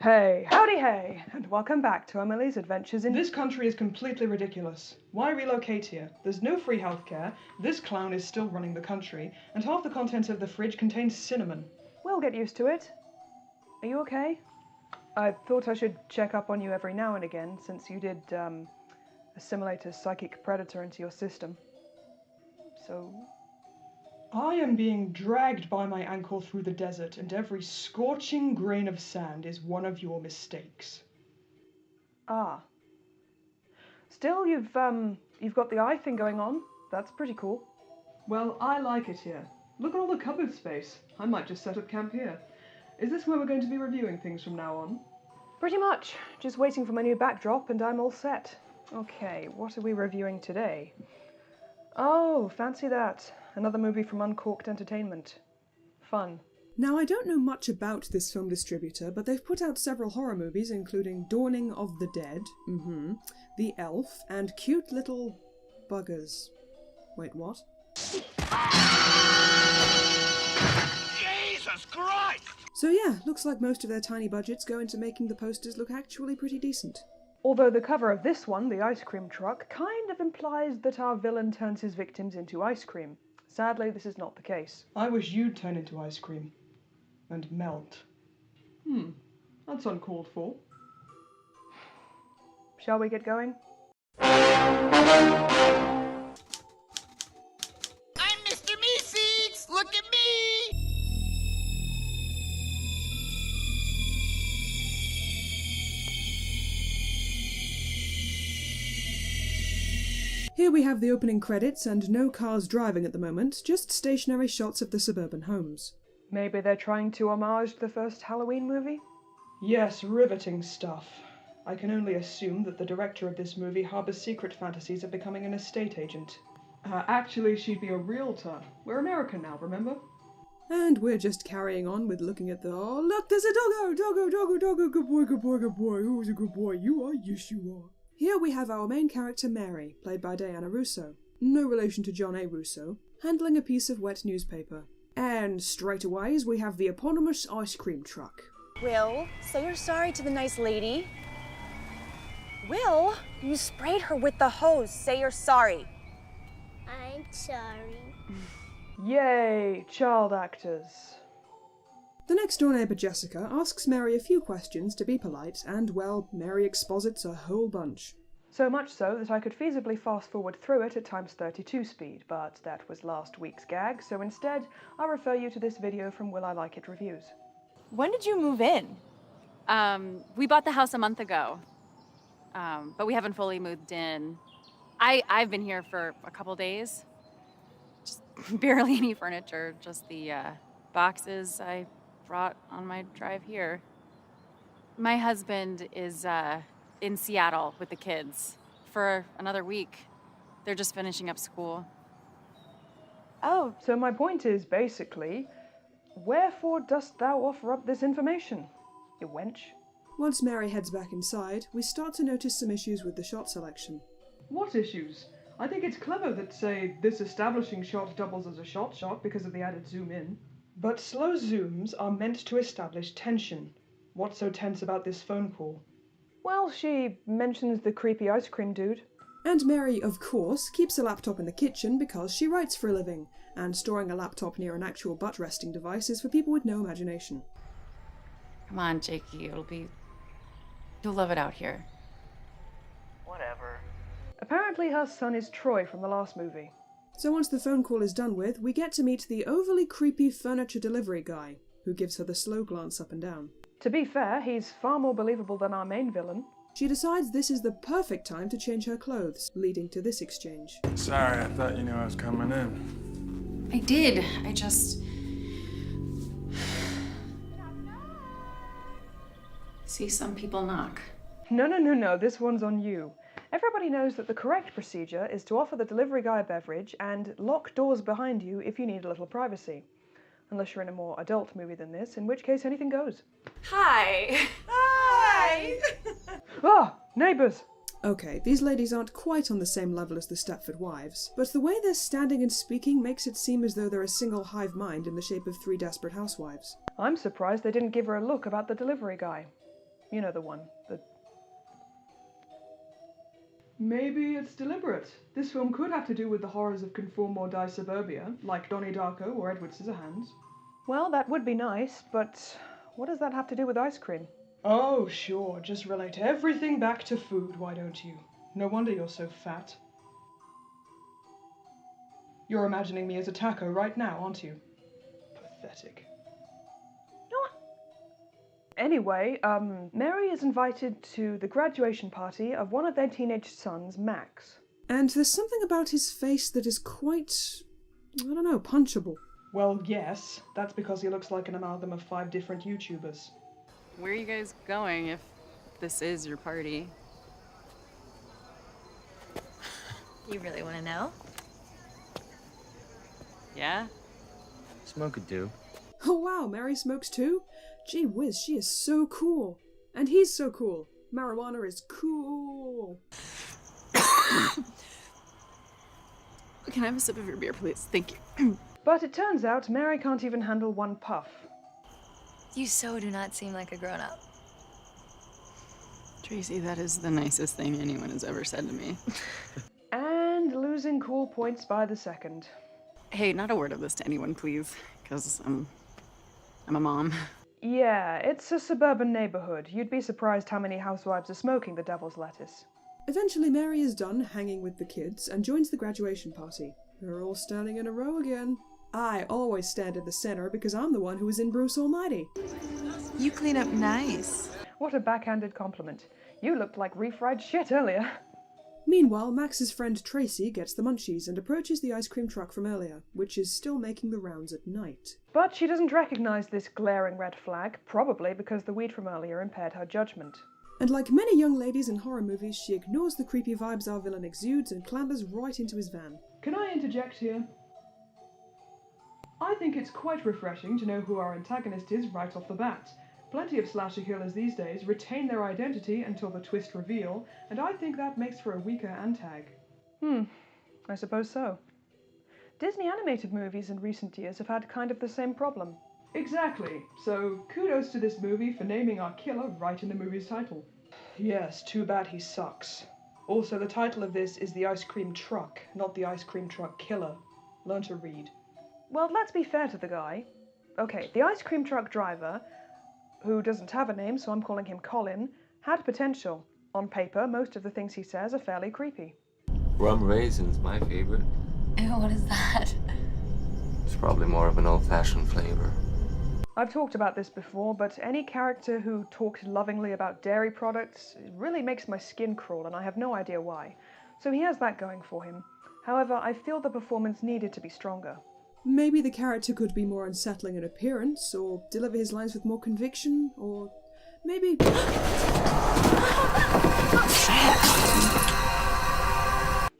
Hey, howdy hey, and welcome back to Emily's Adventures in... This country is completely ridiculous. Why relocate here? There's no free healthcare, this clown is still running the country, and half the contents of the fridge contains cinnamon. We'll get used to it. Are you okay? I thought I should check up on you every now and again, since you did, assimilate a psychic predator into your system. So... I am being dragged by my ankle through the desert, and every scorching grain of sand is one of your mistakes. Ah. Still, you've got the eye thing going on. That's pretty cool. Well, I like it here. Look at all the cupboard space. I might just set up camp here. Is this where we're going to be reviewing things from now on? Pretty much. Just waiting for my new backdrop and I'm all set. Okay, what are we reviewing today? Oh, fancy that. Another movie from Uncork'd Entertainment. Fun. Now, I don't know much about this film distributor, but they've put out several horror movies, including Dawning of the Dead, The Elf, and cute little buggers. Wait, what? Jesus Christ! So yeah, looks like most of their tiny budgets go into making the posters look actually pretty decent. Although the cover of this one, The Ice Cream Truck, kind of implies that our villain turns his victims into ice cream. Sadly, this is not the case. I wish you'd turn into ice cream. And melt. That's uncalled for. Shall we get going? I'm Mr. Meeseeks! Look at me! Here we have the opening credits and no cars driving at the moment, just stationary shots of the suburban homes. Maybe they're trying to homage the first Halloween movie? Yes, riveting stuff. I can only assume that the director of this movie harbors secret fantasies of becoming an estate agent. Actually, she'd be a realtor. We're American now, remember? And we're just carrying on with looking at the... Oh, look, there's a doggo! Doggo, doggo, doggo! Good boy, good boy, good boy! Who's a good boy? You are? Yes, you are. Here we have our main character, Mary, played by Diana Russo. No relation to John A. Russo, handling a piece of wet newspaper. And straight away we have the eponymous ice cream truck. Will, say you're sorry to the nice lady. Will, you sprayed her with the hose. Say you're sorry. I'm sorry. Yay, child actors. The next door neighbour, Jessica, asks Mary a few questions to be polite, and, well, Mary exposits a whole bunch. So much so that I could feasibly fast forward through it at times 32 speed, but that was last week's gag, so instead I'll refer you to this video from Will I Like It Reviews. When did you move in? We bought the house a month ago, but we haven't fully moved in. I've been here for a couple days. Just barely any furniture, just the boxes I brought on my drive here. My husband is in Seattle with the kids for another week. They're just finishing up school. Oh, so my point is basically, wherefore dost thou offer up this information, you wench? Once Mary heads back inside, we start to notice some issues with the shot selection. What issues? I think it's clever that, say, this establishing shot doubles as a shot because of the added zoom in. But slow zooms are meant to establish tension. What's so tense about this phone call? Well, she mentions the creepy ice cream dude. And Mary, of course, keeps a laptop in the kitchen because she writes for a living, and storing a laptop near an actual butt-resting device is for people with no imagination. Come on, Jakey, you'll love it out here. Whatever. Apparently her son is Troy from the last movie. So once the phone call is done with, we get to meet the overly creepy furniture delivery guy, who gives her the slow glance up and down. To be fair, he's far more believable than our main villain. She decides this is the perfect time to change her clothes, leading to this exchange. Sorry, I thought you knew I was coming in. I did. I just... see some people knock. No, this one's on you. Everybody knows that the correct procedure is to offer the delivery guy a beverage and lock doors behind you if you need a little privacy. Unless you're in a more adult movie than this, in which case anything goes. Hi. Hi! Ah, neighbours! Okay, these ladies aren't quite on the same level as the Stepford wives, but the way they're standing and speaking makes it seem as though they're a single hive mind in the shape of three desperate housewives. I'm surprised they didn't give her a look about the delivery guy. You know the one. Maybe it's deliberate. This film could have to do with the horrors of conform or die suburbia, like Donnie Darko or Edward Scissorhands. Well, that would be nice, but what does that have to do with ice cream? Oh, sure, just relate everything back to food, why don't you? No wonder you're so fat. You're imagining me as a taco right now, aren't you? Pathetic. Anyway, Mary is invited to the graduation party of one of their teenage sons, Max. And there's something about his face that is quite, I don't know, punchable. Well, yes, that's because he looks like an amalgam of 5 different YouTubers. Where are you guys going if this is your party? You really want to know? Yeah? Smoke could do. Oh wow, Mary smokes too? Gee whiz, she is so cool. And he's so cool. Marijuana is cool. Can I have a sip of your beer, please? Thank you. But it turns out Mary can't even handle one puff. You so do not seem like a grown-up. Tracy, that is the nicest thing anyone has ever said to me. And losing cool points by the second. Hey, not a word of this to anyone, please, because I'm a mom. Yeah, it's a suburban neighborhood. You'd be surprised how many housewives are smoking the devil's lettuce. Eventually Mary is done hanging with the kids and joins the graduation party. They're all standing in a row again. I always stand in the center because I'm the one who was in Bruce Almighty. You clean up nice. What a backhanded compliment. You looked like refried shit earlier. Meanwhile, Max's friend Tracy gets the munchies and approaches the ice cream truck from earlier, which is still making the rounds at night. But she doesn't recognize this glaring red flag, probably because the weed from earlier impaired her judgment. And like many young ladies in horror movies, she ignores the creepy vibes our villain exudes and clambers right into his van. Can I interject here? I think it's quite refreshing to know who our antagonist is right off the bat. Plenty of slasher killers these days retain their identity until the twist reveal, and I think that makes for a weaker antag. I suppose so. Disney animated movies in recent years have had kind of the same problem. Exactly, so kudos to this movie for naming our killer right in the movie's title. Yes, too bad he sucks. Also, the title of this is The Ice Cream Truck, not The Ice Cream Truck Killer. Learn to read. Well, let's be fair to the guy. Okay, the ice cream truck driver, who doesn't have a name, so I'm calling him Colin, had potential. On paper, most of the things he says are fairly creepy. Rum raisin's my favorite. Ew, what is that? It's probably more of an old-fashioned flavor. I've talked about this before, but any character who talks lovingly about dairy products really makes my skin crawl, and I have no idea why. So he has that going for him. However, I feel the performance needed to be stronger. Maybe the character could be more unsettling in appearance, or deliver his lines with more conviction, or maybe...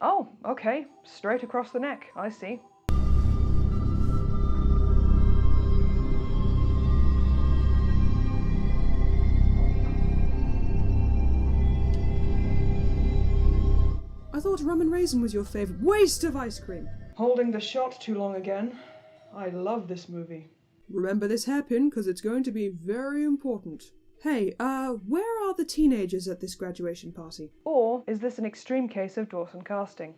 Oh, okay. Straight across the neck. I see. I thought rum and raisin was your favourite. Waste of ice cream! Holding the shot too long again. I love this movie. Remember this hairpin, because it's going to be very important. Hey, where are the teenagers at this graduation party? Or is this an extreme case of Dawson casting?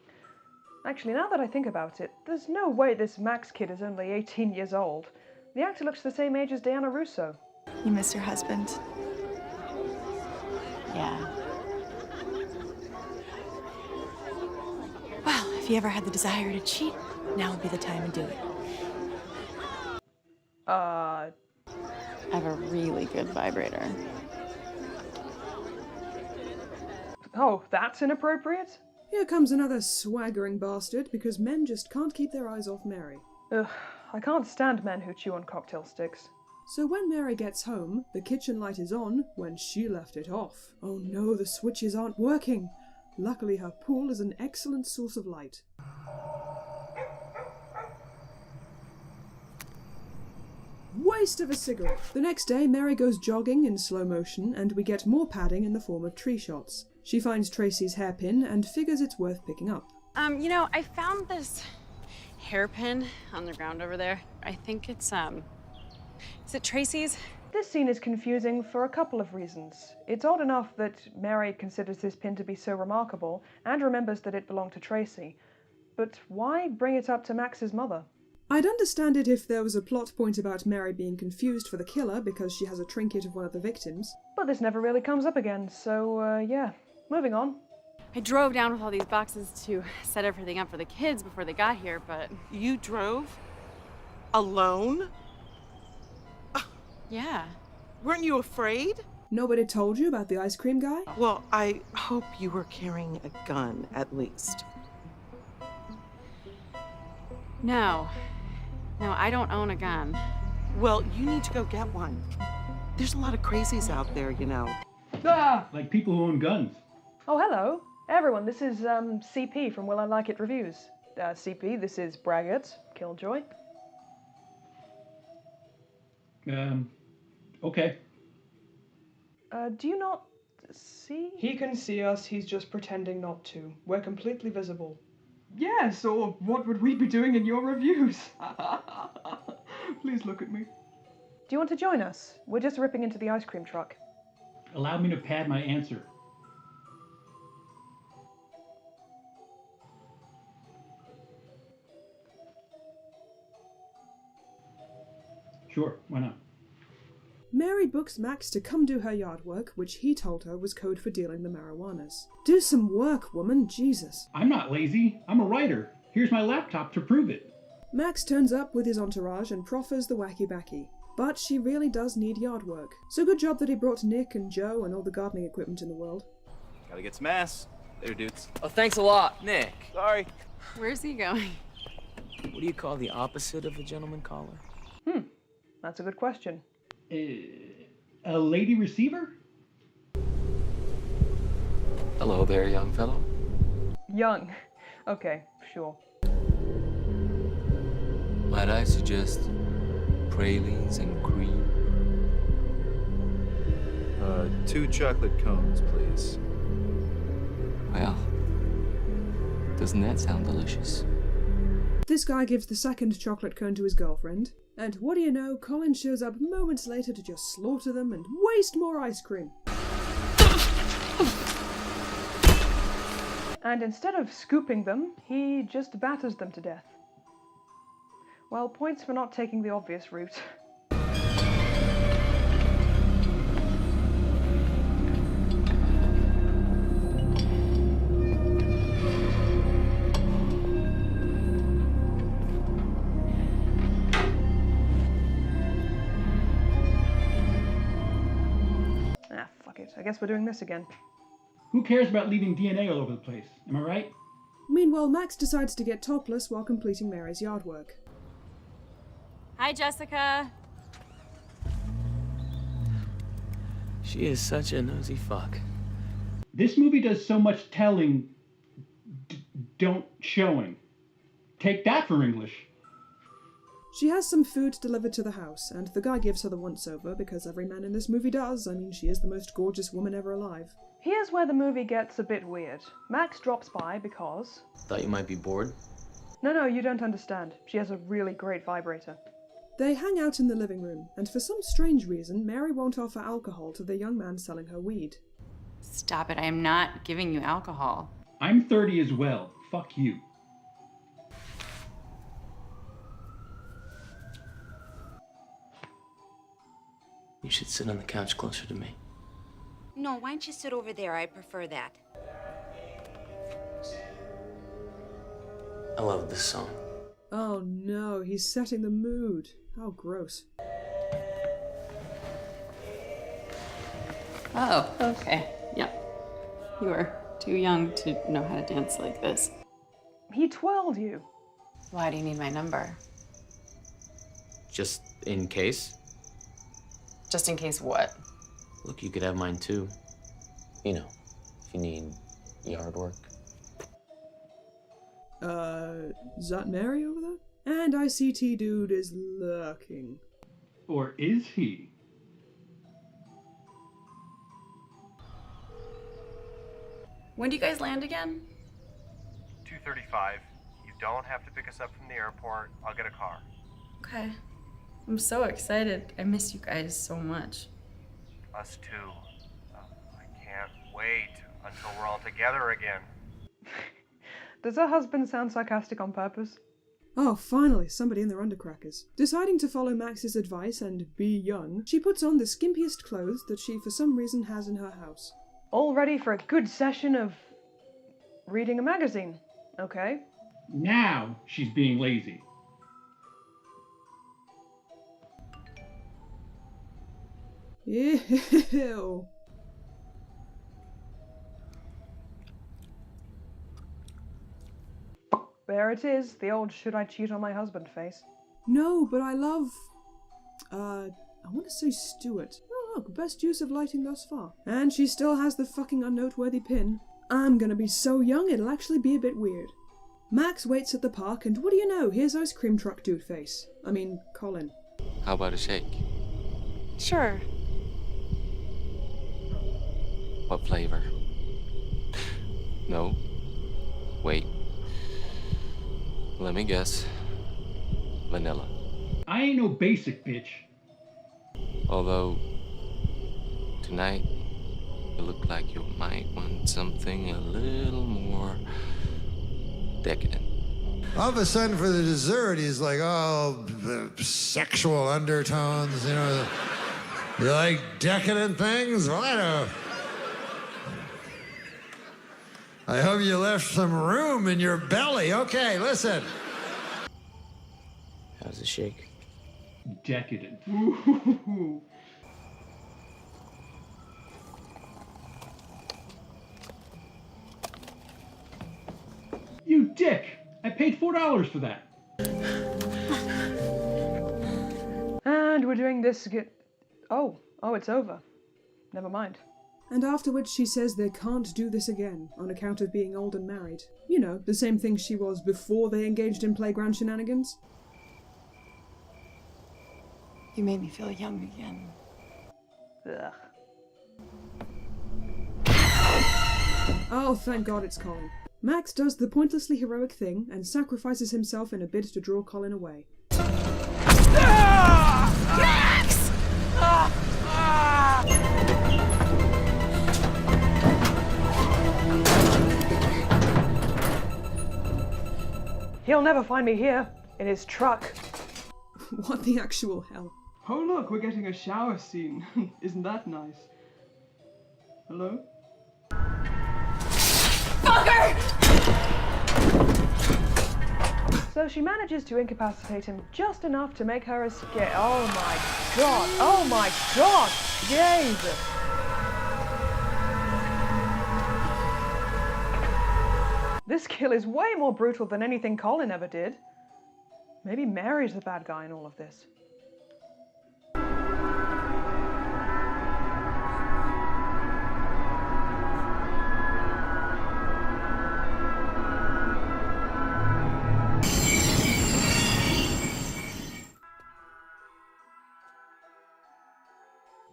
Actually, now that I think about it, there's no way this Max kid is only 18 years old. The actor looks the same age as Diana Russo. You miss your husband? Yeah. Well, if you ever had the desire to cheat, now would be the time to do it. I have a really good vibrator. Oh, that's inappropriate? Here comes another swaggering bastard, because men just can't keep their eyes off Mary. Ugh, I can't stand men who chew on cocktail sticks. So when Mary gets home, the kitchen light is on when she left it off. Oh no, the switches aren't working. Luckily her pool is an excellent source of light. Waste of a cigarette! The next day, Mary goes jogging in slow motion, and we get more padding in the form of tree shots. She finds Tracy's hairpin and figures it's worth picking up. You know, I found this hairpin on the ground over there. I think it's, is it Tracy's? This scene is confusing for a couple of reasons. It's odd enough that Mary considers this pin to be so remarkable and remembers that it belonged to Tracy. But why bring it up to Max's mother? I'd understand it if there was a plot point about Mary being confused for the killer because she has a trinket of one of the victims. But this never really comes up again, so yeah. Moving on. I drove down with all these boxes to set everything up for the kids before they got here, but... You drove? Alone? Yeah. Weren't you afraid? Nobody told you about the ice cream guy? Well, I hope you were carrying a gun, at least. No. No, I don't own a gun. Well, you need to go get one. There's a lot of crazies out there, you know. Ah! Like people who own guns. Oh, hello. Everyone, this is CP from Will I Like It Reviews. CP, this is Braggart, Killjoy. Okay. Do you not see? He can see us, he's just pretending not to. We're completely visible. Yes, or what would we be doing in your reviews? Please look at me. Do you want to join us? We're just ripping into the ice cream truck. Allow me to pad my answer. Sure, why not? Mary books Max to come do her yard work, which he told her was code for dealing the marijuanas. Do some work, woman, Jesus. I'm not lazy. I'm a writer. Here's my laptop to prove it. Max turns up with his entourage and proffers the wacky-backy. But she really does need yard work. So good job that he brought Nick and Joe and all the gardening equipment in the world. Gotta get some ass. Later, dudes. Oh, thanks a lot, Nick. Sorry. Where's he going? What do you call the opposite of a gentleman caller? That's a good question. A lady receiver? Hello there, young fellow. Young. Okay, sure. Might I suggest pralines and cream? 2 chocolate cones, please. Well, doesn't that sound delicious? This guy gives the second chocolate cone to his girlfriend. And what do you know, Colin shows up moments later to just slaughter them and waste more ice cream. And instead of scooping them, he just batters them to death. Well, points for not taking the obvious route. I guess we're doing this again. Who cares about leaving DNA all over the place? Am I right? Meanwhile, Max decides to get topless while completing Mary's yard work. Hi, Jessica. She is such a nosy fuck. This movie does so much telling, don't showing. Take that for English. She has some food delivered to the house, and the guy gives her the once-over, because every man in this movie does. I mean, she is the most gorgeous woman ever alive. Here's where the movie gets a bit weird. Max drops by because... Thought you might be bored? No, you don't understand. She has a really great vibrator. They hang out in the living room, and for some strange reason, Mary won't offer alcohol to the young man selling her weed. Stop it, I am not giving you alcohol. I'm 30 as well. Fuck you. You should sit on the couch closer to me. No, why don't you sit over there? I prefer that. I love this song. Oh no, he's setting the mood. How gross. Oh, okay. Yeah. You are too young to know how to dance like this. He twirled you. Why do you need my number? Just in case? Just in case what? Look, you could have mine too. You know, if you need yard work. Is that Mary over there? And ICT dude is lurking. Or is he? When do you guys land again? 2:35. You don't have to pick us up from the airport. I'll get a car. Okay. I'm so excited. I miss you guys so much. Us too. I can't wait until we're all together again. Does her husband sound sarcastic on purpose? Oh, finally, somebody in their undercrackers. Deciding to follow Max's advice and be young, she puts on the skimpiest clothes that she for some reason has in her house. All ready for a good session of reading a magazine. Okay. Now she's being lazy. Ew. There it is, the old should I cheat on my husband face. No, but I love... I want to say Stuart. Oh, look, best use of lighting thus far. And she still has the fucking unnoteworthy pin. I'm gonna be so young it'll actually be a bit weird. Max waits at the park, and what do you know, here's ice cream truck dude face. I mean, Colin. How about a shake? Sure. What flavor? No. Wait. Let me guess. Vanilla. I ain't no basic bitch. Although, tonight, you look like you might want something a little more decadent. All of a sudden, for the dessert, he's like, oh, sexual undertones, you know. You like decadent things? Well, I hope you left some room in your belly. Okay, listen. How's the shake? Decadent. Ooh. You dick! I paid $4 for that. And we're doing this Oh, it's over. Never mind. And afterwards she says they can't do this again, on account of being old and married. You know, the same thing she was before they engaged in playground shenanigans. You made me feel young again. Ugh. Oh, thank God it's Colin. Max does the pointlessly heroic thing and sacrifices himself in a bid to draw Colin away. Max! He'll never find me here, in his truck. What the actual hell? Oh look, we're getting a shower scene. Isn't that nice? Hello? Fucker! So she manages to incapacitate him just enough to make her escape. Oh my god! Oh my god! Jesus! This kill is way more brutal than anything Colin ever did. Maybe Mary's the bad guy in all of this.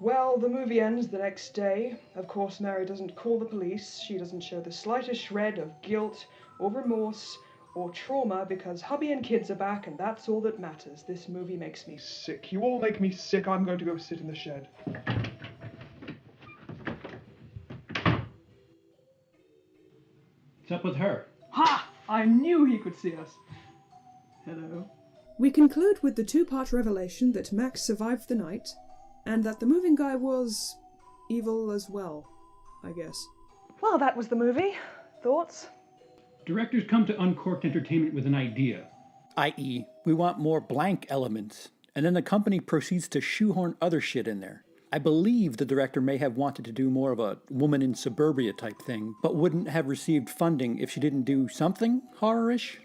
Well, the movie ends the next day. Of course, Mary doesn't call the police. She doesn't show the slightest shred of guilt or remorse or trauma because hubby and kids are back and that's all that matters. This movie makes me sick. You all make me sick. I'm going to go sit in the shed. What's up with her? Ha! I knew he could see us. Hello. We conclude with the two-part revelation that Max survived the night, and that the moving guy was evil as well, I guess. Well, that was the movie. Thoughts? Directors come to Uncork'd Entertainment with an idea. I.e., we want more blank elements, and then the company proceeds to shoehorn other shit in there. I believe the director may have wanted to do more of a woman in suburbia type thing, but wouldn't have received funding if she didn't do something horror-ish.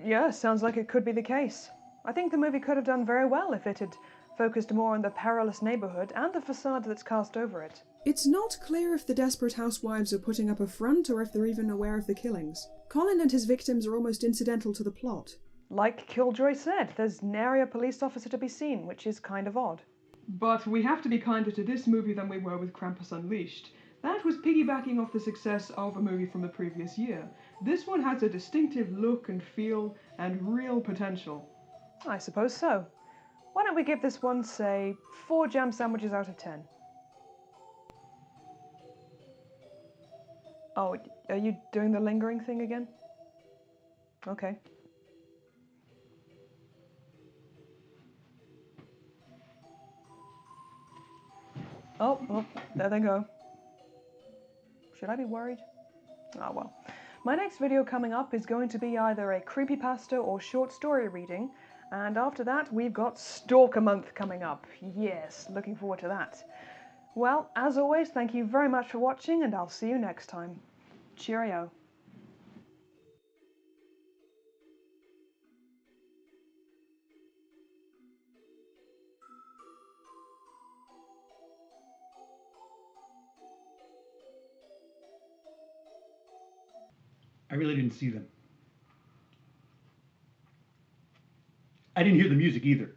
Yeah, sounds like it could be the case. I think the movie could have done very well if it had focused more on the perilous neighborhood and the facade that's cast over it. It's not clear if the desperate housewives are putting up a front or if they're even aware of the killings. Colin and his victims are almost incidental to the plot. Like Killjoy said, there's nary a police officer to be seen, which is kind of odd. But we have to be kinder to this movie than we were with Krampus Unleashed. That was piggybacking off the success of a movie from the previous year. This one has a distinctive look and feel and real potential. I suppose so. Why don't we give this one, say, 4 jam sandwiches out of 10? Oh, are you doing the lingering thing again? Okay. Oh, there they go. Should I be worried? Oh well. My next video coming up is going to be either a creepypasta or short story reading, and after that we've got Stalker Month coming up. Yes, looking forward to that. Well, as always, thank you very much for watching, and I'll see you next time. Cheerio. I really didn't see them. I didn't hear the music either.